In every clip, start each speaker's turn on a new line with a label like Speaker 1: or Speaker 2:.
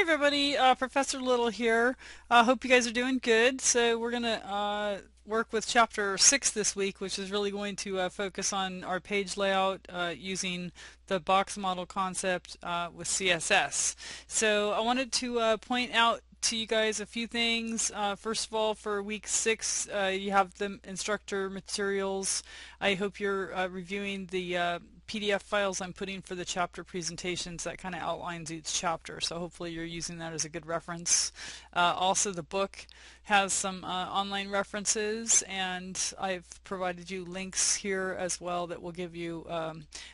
Speaker 1: everybody, Professor Little here. Hope you guys are doing good. So we're gonna work with chapter 6 this week, which is really going to focus on our page layout using the box model concept with CSS. So I wanted to point out to you guys a few things. First of all, for week 6, you have the instructor materials. I hope you're reviewing the PDF files I'm putting for the chapter presentations that kind of outlines each chapter, so hopefully you're using that as a good reference. Also, the book has some online references, and I've provided you links here as well that will give you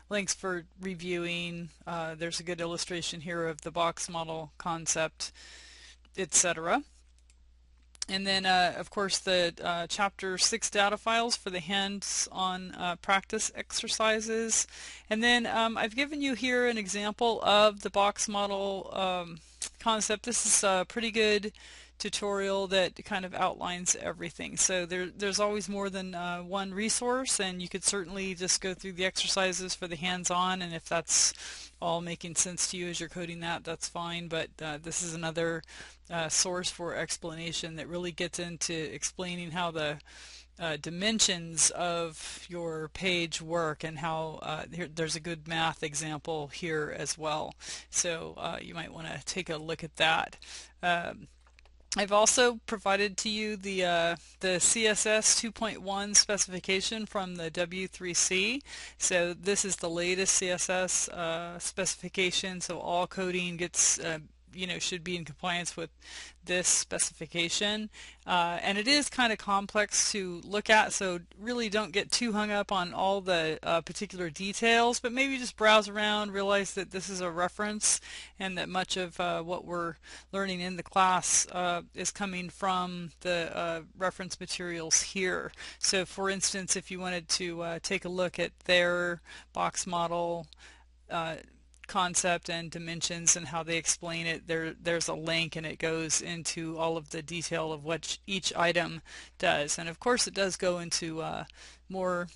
Speaker 1: links for reviewing. There's a good illustration here of the box model concept, etc. And then, of course, the Chapter 6 data files for the hands-on practice exercises. And then I've given you here an example of the box model concept. This is a pretty good tutorial that kind of outlines everything. So there's always more than one resource, and you could certainly just go through the exercises for the hands-on, and if that's all making sense to you as you're coding that, that's fine. But this is another source for explanation that really gets into explaining how the dimensions of your page work, and how there's a good math example here as well. So you might want to take a look at that. I've also provided to you the CSS 2.1 specification from the W3C. So this is the latest CSS specification, so all coding gets should be in compliance with this specification. And it is kind of complex to look at, so really don't get too hung up on all the particular details, but maybe just browse around, realize that this is a reference, and that much of what we're learning in the class is coming from the reference materials here. So for instance, if you wanted to take a look at their box model concept and dimensions and how they explain it, there's a link, and it goes into all of the detail of what each item does. And of course it does go into more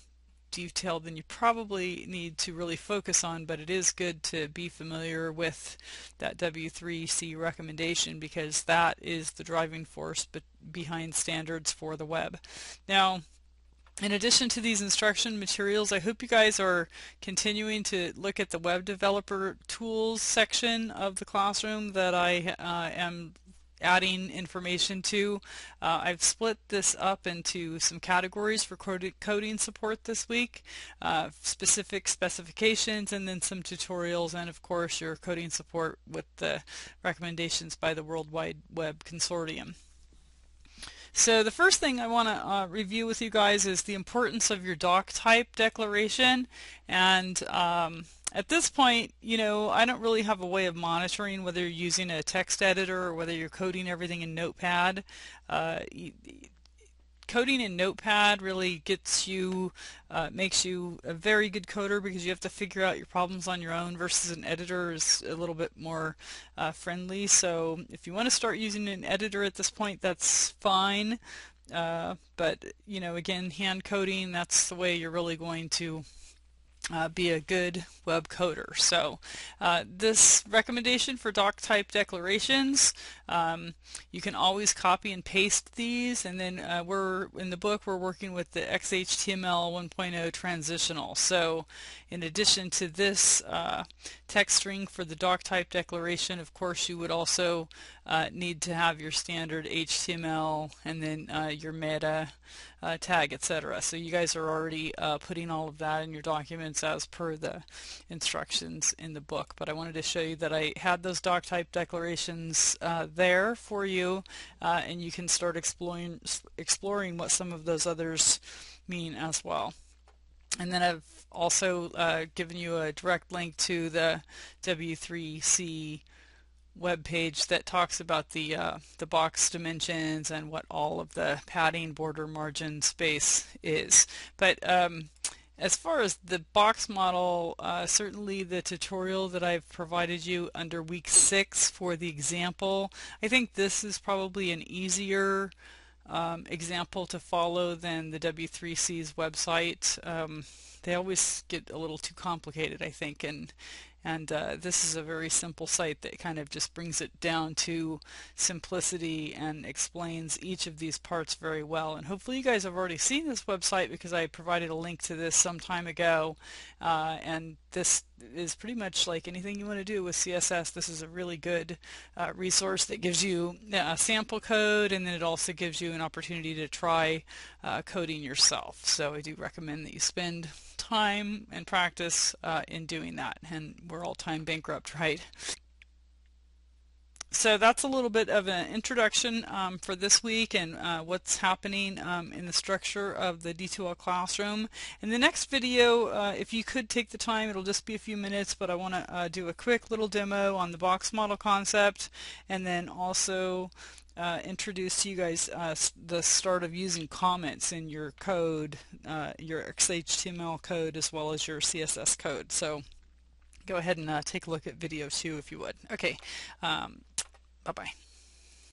Speaker 1: detail than you probably need to really focus on, but it is good to be familiar with that W3C recommendation, because that is the driving force behind standards for the web. Now, in addition to these instruction materials, I hope you guys are continuing to look at the web developer tools section of the classroom that I am adding information to. I've split this up into some categories for coding support this week, specific specifications, and then some tutorials, and of course your coding support with the recommendations by the World Wide Web Consortium. So the first thing I want to review with you guys is the importance of your doc type declaration. And at this point, I don't really have a way of monitoring whether you're using a text editor or whether you're coding everything in Notepad. Coding in Notepad really makes you a very good coder, because you have to figure out your problems on your own, versus an editor is a little bit more friendly. So if you want to start using an editor at this point, that's fine. But again, hand coding, that's the way you're really going to be a good web coder. So this recommendation for doc type declarations, you can always copy and paste these, and then we're in the book we're working with the XHTML 1.0 transitional. So in addition to this text string for the doc type declaration, of course you would also need to have your standard HTML, and then your meta tag, etc. So you guys are already putting all of that in your documents as per the instructions in the book, but I wanted to show you that I had those doc type declarations there for you, and you can start exploring what some of those others mean as well. And then I've also given you a direct link to the W3C web page that talks about the box dimensions and what all of the padding, border, margin, space is. But as far as the box model, certainly the tutorial that I've provided you under week 6 for the example, I think this is probably an easier example to follow than the W3C's website. They always get a little too complicated, I think, and and this is a very simple site that kind of just brings it down to simplicity and explains each of these parts very well. And hopefully you guys have already seen this website because I provided a link to this some time ago, and this is pretty much like anything you want to do with CSS. This is a really good resource that gives you a sample code, and then it also gives you an opportunity to try coding yourself. So I do recommend that you spend time and practice in doing that, and we're all time bankrupt, right? So that's a little bit of an introduction for this week and what's happening in the structure of the D2L classroom. In the next video, if you could take the time, it'll just be a few minutes, but I want to do a quick little demo on the box model concept, and then also introduce to you guys the start of using comments in your code, your XHTML code as well as your CSS code. So go ahead and take a look at video 2 if you would. Okay, bye-bye.